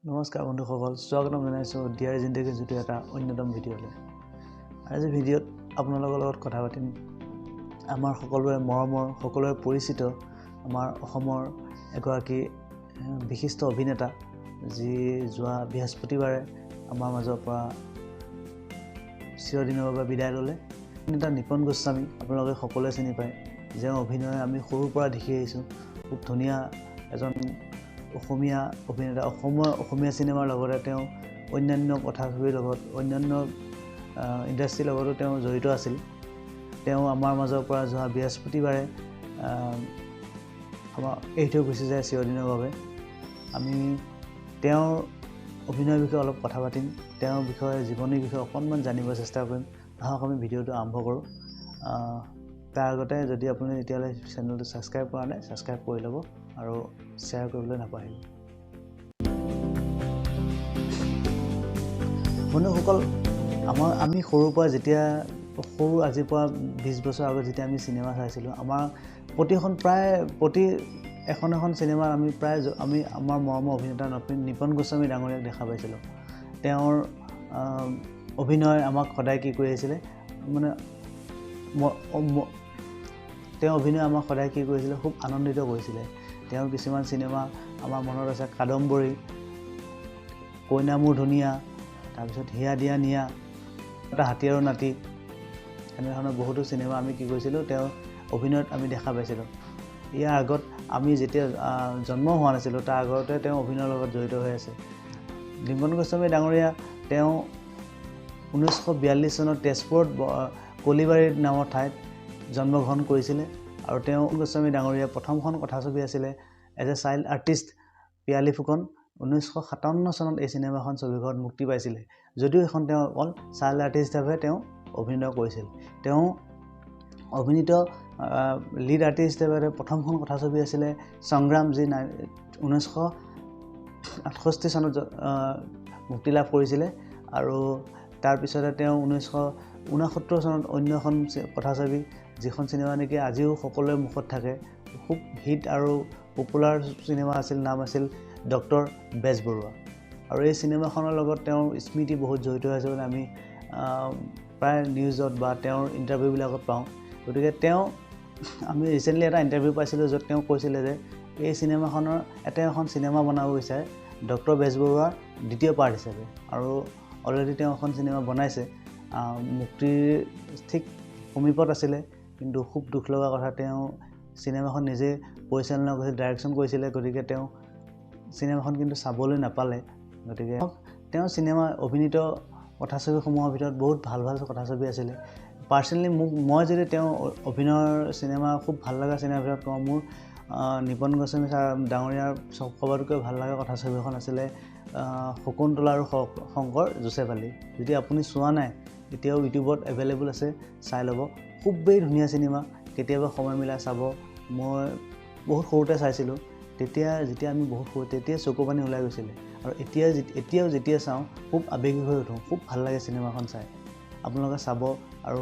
নমস্কাৰ বন্ধুসকল, স্বাগতম জনাইছোঁ ডিয়াৰ জিন্দগী যিটো এটা অন্যতম ভিডিঅ'লৈ। আজি ভিডিঅ'ত আপোনালোকৰ লগত কথা পাতিম আমাৰ সকলোৰে মৰমৰ, সকলোৰে পৰিচিত আমাৰ অসমৰ এগৰাকী বিশিষ্ট অভিনেতা, যি যোৱা বৃহস্পতিবাৰে আমাৰ মাজৰ পৰা চিৰদিনৰ বাবে বিদায় ল'লে। অভিনেতা নিপন গোস্বামী আপোনালোকে সকলোৱে চিনি পায়। ଯେଉଁ অভিনয় আমি সৰুৰ পৰা দেখি আহিছোঁ, খুব ধুনীয়া এজন অসমীয়া অভিনেতা। অসমীয়া চিনেমাৰ লগতে তেওঁ অন্যান্য কথাছবিৰ লগত অন্যান্য ইণ্ডাষ্ট্ৰীৰ লগতো তেওঁ জড়িত আছিল। তেওঁ আমাৰ মাজৰ পৰা যোৱা বৃহস্পতিবাৰে আমাৰ এৰি থৈ গুচি যায় চিৰদিনৰ বাবে। আমি তেওঁৰ অভিনয়ৰ বিষয়ে অলপ কথা পাতিম, তেওঁৰ বিষয়ে জীৱনীৰ বিষয়ে অকণমান জানিব চেষ্টা কৰিম। আহক আমি ভিডিঅ'টো আৰম্ভ কৰোঁ। তাৰ আগতে যদি আপুনি এতিয়ালৈ চেনেলটো ছাবস্ক্ৰাইব কৰা নাই, ছাবস্ক্ৰাইব কৰি ল'ব আৰু শ্বেয়াৰ কৰিবলৈ নাপাহৰিব। বন্ধুসকল, আমি সৰুৰ পৰা আজিৰ পৰা 20 বছৰ আগত যেতিয়া আমি চিনেমা চাইছিলোঁ, আমাৰ প্ৰতি এখন চিনেমাত আমি আমাৰ মৰমৰ অভিনেতা নিপন গোস্বামী ডাঙৰীয়াক দেখা পাইছিলোঁ। তেওঁৰ অভিনয় আমাক সদায় কি কৰি আহিছিলে, খুব আনন্দিত কৰিছিলে। তেওঁৰ কিছুমান চিনেমা আমাৰ মনত আছে, কাদম্বৰী, কইনা মোৰ ধুনীয়া, তাৰপিছত হিয়া দিয়া নিয়া, এটা হাতী আৰু নাতি, এনেধৰণৰ বহুতো চিনেমা আমি কি কৰিছিলোঁ, তেওঁৰ অভিনয়ত আমি দেখা পাইছিলোঁ। ইয়াৰ আগত আমি যেতিয়া জন্ম হোৱা নাছিলোঁ, তাৰ আগতে তেওঁ অভিনয়ৰ লগত জড়িত হৈ আছে। নিপন গোস্বামী ডাঙৰীয়া তেওঁ 1942 চনত তেজপুৰত কলিবাৰী নামৰ ঠাইত জন্মগ্ৰহণ কৰিছিলে। আৰু তেওঁ গোস্বামী ডাঙৰীয়া প্ৰথমখন কথাছবি আছিলে as a child artist, Piyali Phukan. 1957 চনত এই ছবিঘৰত মুক্তি পাইছিলে। যদিও এখন তেওঁ অকল চাইল্ড আৰ্টিষ্ট হিচাপে তেওঁ অভিনয় কৰিছিল। তেওঁ অভিনীত লিড আৰ্টিষ্ট হিচাপে প্ৰথমখন কথাছবি আছিলে সংগ্ৰাম, যি 1968 চনত মুক্তি লাভ কৰিছিলে। আৰু তাৰপিছতে তেওঁ 1969 চনত অন্য এখন কথাছবি, যিখন চিনেমা নেকি আজিও সকলোৰে মুখত থাকে, খুব হিট আৰু পপুলাৰ চিনেমা আছিল, নাম আছিল ডক্টৰ বেজবৰুৱা। আৰু এই চিনেমাখনৰ লগত তেওঁৰ স্মৃতি বহুত জড়িত হৈ আছে বুলি আমি প্ৰায় নিউজত বা তেওঁৰ ইণ্টাৰভিউবিলাকত পাওঁ। গতিকে আমি ৰিচেণ্টলি এটা ইণ্টাৰভিউ পাইছিলোঁ, য'ত তেওঁ কৈছিলে যে এই চিনেমাখনৰ এখন চিনেমা বনাব বিচাৰে ডক্টৰ বেজবৰুৱাৰ দ্বিতীয় পাৰ্ট হিচাপে। আৰু অলৰেডি তেওঁ এখন চিনেমা বনাইছে, মুক্তিৰ ঠিক সমীপত আছিলে। কিন্তু খুব দুখ লগা কথা, তেওঁ চিনেমাখন নিজে পৰিচালনা কৰিছিল, ডাইৰেকশ্যন কৰিছিলে। গতিকে তেওঁ চিনেমাখন কিন্তু চাবলৈ নাপালে। গতিকে তেওঁ অভিনীত কথাছবিসমূহৰ ভিতৰত বহুত ভাল কথাছবি আছিলে। পাৰ্চনেলি মই যদি তেওঁ অভিনয়ৰ চিনেমা খুব ভাল লগা চিনেমাৰ ভিতৰত কওঁ, মোৰ নিপন গোস্বামী ডাঙৰীয়াৰ সবাতোকৈ ভাল লগা কথাছবি এখন আছিলে শকুন্তলা আৰু শংকৰ জোচেফ আলি। যদি আপুনি চোৱা নাই, এতিয়াও ইউটিউবত এভেইলেবল আছে, চাই ল'ব। খুবেই ধুনীয়া চিনেমা, কেতিয়াবা সময় মিলাই চাব। মই বহুত সৰুতে চাইছিলোঁ, যেতিয়া আমি বহুত সৰু, তেতিয়া চকু পানী ওলাই গৈছিলে। আৰু এতিয়াও যেতিয়া চাওঁ, খুব আৱেগিক হৈ উঠোঁ। খুব ভাল লাগে চিনেমাখন চাই। আপোনালোকে চাব আৰু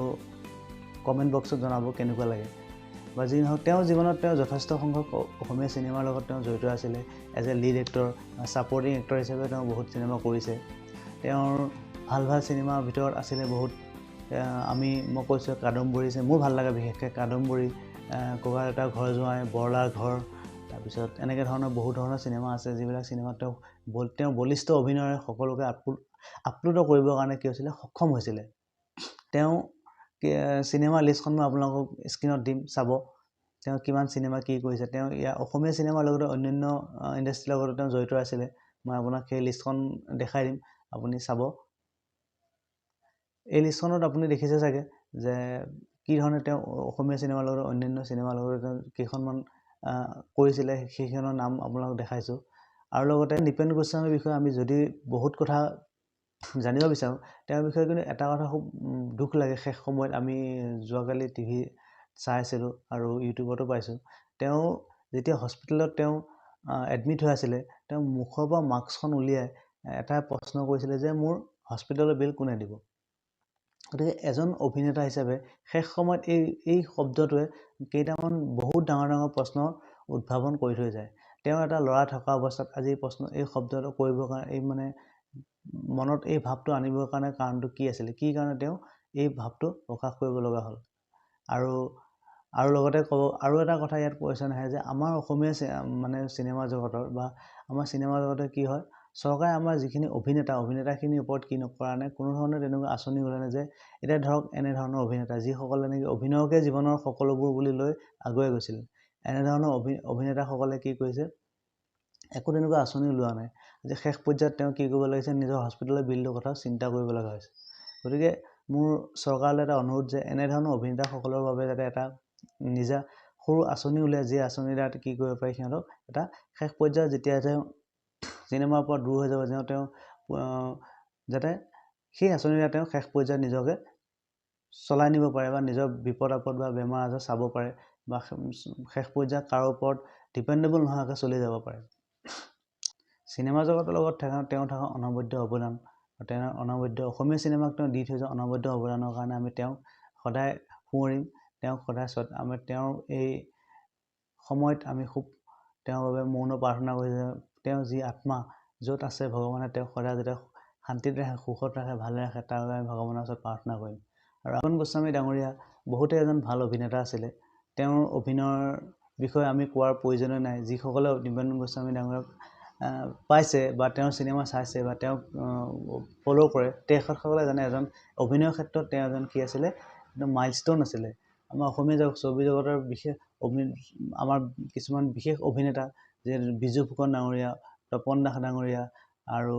কমেণ্ট বক্সত জনাব কেনেকুৱা লাগে। বা যি নহওক, তেওঁৰ জীৱনত তেওঁ যথেষ্ট সংখ্যক অসমীয়া চিনেমাৰ লগত তেওঁ জড়িত আছিলে। As a lead actor, supporting actor হিচাপে তেওঁ বহুত চিনেমা কৰিছে। তেওঁৰ ভাল চিনেমাৰ ভিতৰত আছিলে বহুত। মই কৈছোঁ কাদম্বৰী, মোৰ ভাল লাগে বিশেষকৈ কাদম্বৰী, ক'ৰবাত এটা ঘৰ জোঁৱাই, বৰলাৰ ঘৰ, তাৰপিছত এনেকৈ ধৰণৰ বহুত ধৰণৰ চিনেমা আছে, যিবিলাক চিনেমাত তেওঁ বলিষ্ঠ অভিনয়েৰে সকলোকে আপ্লুত কৰিবৰ কাৰণে কি হৈছিলে, সক্ষম হৈছিলে। তেওঁ চিনেমাৰ লিষ্টখন মই আপোনালোকক স্ক্ৰীণত দিম, চাব তেওঁ কিমান চিনেমা কি কৰিছে। তেওঁ অসমীয়া চিনেমাৰ লগতে অন্যান্য ইণ্ডাষ্ট্ৰীৰ লগতো তেওঁ জড়িত আছিলে। মই আপোনাক সেই লিষ্টখন দেখাই দিম, আপুনি চাব। এই লিষ্টখনত আপুনি দেখিছে চাগে যে কি ধৰণে তেওঁ অসমীয়া চিনেমাৰ লগত অন্যান্য চিনেমাৰ লগত তেওঁ কেইখনমান কৰিছিলে, সেইখনৰ নাম আপোনালোকক দেখাইছোঁ। আৰু লগতে নিপন গোস্বামীৰ বিষয়ে আমি যদি বহুত কথা জানিব বিচাৰোঁ, তেওঁৰ বিষয়ে কিন্তু এটা কথা খুব দুখ লাগে। শেষ সময়ত আমি যোৱাকালি টিভি চাইছিলোঁ আৰু ইউটিউবতো পাইছোঁ, তেওঁ যেতিয়া হস্পিটেলত এডমিট হৈ আছিলে, তেওঁ মুখৰ পৰা মাস্কখন উলিয়াই এটা প্ৰশ্ন কৰিছিলে যে মোৰ হস্পিটেলৰ বিল কোনে দিব। গতিকে এজন অভিনেতা হিচাপে শেষ সময়ত এই শব্দটোৱে কেইটামান বহুত ডাঙৰ প্ৰশ্ন উদ্ভাৱন কৰি থৈ যায়। তেওঁ এটা ল'ৰা থকা অৱস্থাত আজি এই শব্দটো কৰিবৰ কাৰণে এই মানে মনত এই ভাৱটো আনিবৰ কাৰণে কাৰণটো কি আছিলে, কি কাৰণে তেওঁ এই ভাৱটো প্ৰকাশ কৰিব লগা হ'ল। আৰু লগতে ক'ব আৰু এটা কথা ইয়াত কোৱেশ্যন আহে যে আমাৰ অসমীয়া মানে চিনেমা জগতৰ বা আমাৰ চিনেমা জগতে কি হয়, চৰকাৰে আমাৰ যিখিনি অভিনেতাখিনিৰ ওপৰত কি নকৰা নাই, কোনো ধৰণৰ তেনেকুৱা আঁচনি ওলোৱা নাই যে এতিয়া ধৰক এনেধৰণৰ অভিনেতা যিসকলে নেকি অভিনয়কে জীৱনৰ সকলোবোৰ বুলি লৈ আগুৱাই গৈছিল, এনেধৰণৰ অভিনেতাসকলে কি কৰিছে, একো তেনেকুৱা আঁচনি ওলোৱা নাই যে শেষ পৰ্যায়ত তেওঁ কি কৰিব লাগিছে, নিজৰ হস্পিটেলৰ বিলটোৰ কথা চিন্তা কৰিব লগা হৈছে। গতিকে মোৰ চৰকাৰলৈ এটা অনুৰোধ যে এনেধৰণৰ অভিনেতাসকলৰ বাবে যাতে এটা নিজা সৰু আঁচনি উলিয়াই, যি আঁচনিৰ দ্বাৰা কি কৰিব পাৰি সিহঁতক এটা শেষ পৰ্যায়ত যেতিয়া তেওঁ চিনেমাৰ পৰা দূৰ হৈ যাব, তেওঁ যাতে সেই আঁচনিৰ দ্বাৰা তেওঁ শেষ পৰ্যায়ত নিজকে চলাই নিব পাৰে বা নিজৰ বিপদ আপদ বা বেমাৰ আজাৰ চাব পাৰে বা শেষ পৰ্যায়ত কাৰো ওপৰত ডিপেণ্ডেবল নোহোৱাকৈ চলি যাব পাৰে। চিনেমা জগতৰ লগত তেওঁ থকা অনবদ্য অৱদান, তেওঁ অনবদ্য অসমীয়া চিনেমাক তেওঁ দি থৈ যোৱা অনবদ্য অৱদানৰ কাৰণে আমি তেওঁক সদায় সোঁৱৰিম, তেওঁক সদায় তেওঁৰ এই সময়ত আমি খুব তেওঁৰ বাবে মৌন প্ৰাৰ্থনা কৰি যে তেওঁ যি আত্মা য'ত আছে ভগৱানে তেওঁক সদায় যাতে শান্তিত ৰাখে, সুখত ৰাখে, ভালে ৰাখে, তাৰ বাবে আমি ভগৱানৰ ওচৰত প্ৰাৰ্থনা কৰিম। আৰু নিপন গোস্বামী ডাঙৰীয়া বহুতেই এজন ভাল অভিনেতা আছিলে। তেওঁৰ অভিনয়ৰ বিষয়ে আমি কোৱাৰ প্ৰয়োজনীয় নাই। যিসকলে নিপন গোস্বামী ডাঙৰীয়াক পাইছে বা তেওঁৰ চিনেমা চাইছে বা তেওঁক ফ'ল' কৰে, তেখেতসকলে জানে এজন অভিনয়ৰ ক্ষেত্ৰত তেওঁ এজন কি আছিলে, একদম মাইলষ্টোন আছিলে। আমাৰ অসমীয়া ছবি জগতৰ আমাৰ কিছুমান বিশেষ অভিনেতা যে বিজু ফুকন ডাঙৰীয়া, তপন দাস ডাঙৰীয়া আৰু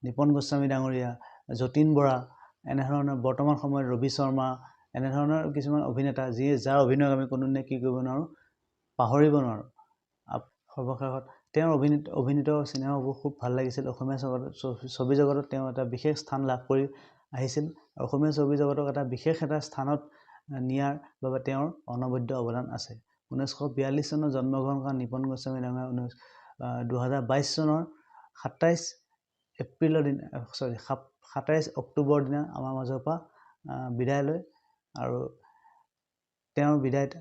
নিপন গোস্বামী ডাঙৰীয়া, যতীন বৰা, এনেধৰণৰ বৰ্তমান সময়ত ৰবি শৰ্মা, এনেধৰণৰ কিছুমান অভিনেতা যাৰ অভিনয়ক আমি কোনোদিনে কি কৰিব নোৱাৰোঁ, পাহৰিব নোৱাৰোঁ। সৰ্বশেষত তেওঁৰ অভিনীত চিনেমাবোৰ খুব ভাল লাগিছিল। অসমীয়া ছবি জগতত তেওঁ এটা বিশেষ স্থান লাভ কৰি আহিছিল আৰু অসমীয়া ছবি জগতক এটা বিশেষ এটা স্থানত নিয়াৰ বাবে তেওঁৰ অনবদ্য অৱদান আছে। 1942 চনত জন্মগ্ৰহণ কৰা নিপন গোস্বামী ডাঙৰীয়া 2022 চনৰ 27 অক্টোবৰ দিনা আমাৰ মাজৰ পৰা বিদায় লয় আৰু তেওঁৰ বিদায়ত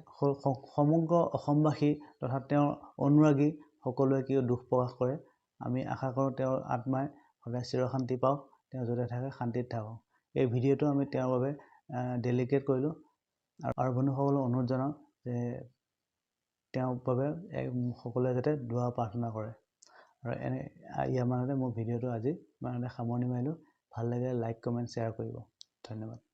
সমগ্ৰ অসমবাসী তথা তেওঁৰ অনুৰাগী সকলোৱে কি দুখ প্ৰকাশ কৰে। আমি আশা কৰোঁ তেওঁৰ আত্মাই সদায় চিৰশান্তি পাওক, তেওঁ য'তে থাকে শান্তিত থাকক। এই ভিডিঅ'টো আমি তেওঁৰ বাবে ডেডিকেট কৰিলোঁ আৰু বন্ধুসকলক অনুৰোধ জনাওঁ যে তেওঁৰ বাবে সকলোৱে যাতে দুৱা প্ৰাৰ্থনা কৰে। আৰু ইয়াৰ মাজতে মোৰ ভিডিঅ'টো আজি সামৰণি মাৰিলোঁ। ভাল লাগিলে লাইক, কমেণ্ট, শ্বেয়াৰ কৰিব। ধন্যবাদ।